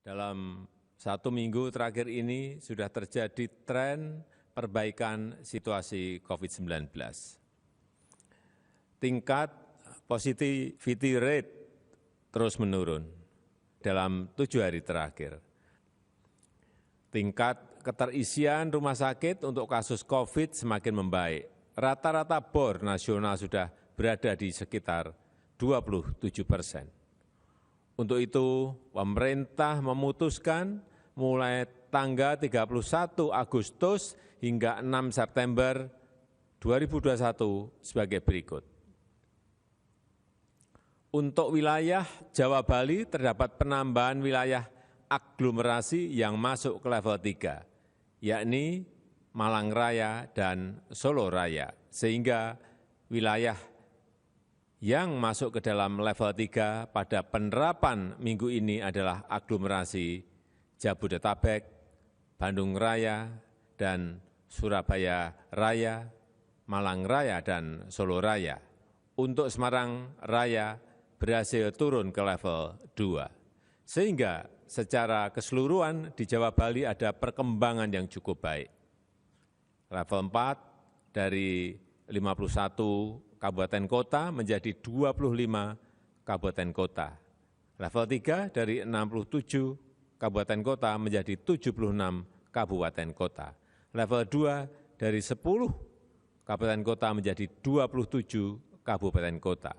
Dalam 1 minggu terakhir ini sudah terjadi tren perbaikan situasi COVID-19. Tingkat positivity rate terus menurun dalam 7 hari terakhir. Tingkat keterisian rumah sakit untuk kasus COVID semakin membaik. Rata-rata bor nasional sudah berada di sekitar 27%. Untuk itu, pemerintah memutuskan mulai tanggal 31 Agustus hingga 6 September 2021 sebagai berikut. Untuk wilayah Jawa Bali terdapat penambahan wilayah aglomerasi yang masuk ke level 3, yakni Malang Raya dan Solo Raya, sehingga wilayah yang masuk ke dalam level 3 pada penerapan minggu ini adalah aglomerasi Jabodetabek, Bandung Raya, dan Surabaya Raya, Malang Raya, dan Solo Raya. Untuk Semarang Raya berhasil turun ke level 2. Sehingga secara keseluruhan di Jawa Bali ada perkembangan yang cukup baik. Level 4 dari 51 kabupaten kota menjadi 25 kabupaten kota. Level 3 dari 67 kabupaten kota menjadi 76 kabupaten kota. Level 2 dari 10 kabupaten kota menjadi 27 kabupaten kota.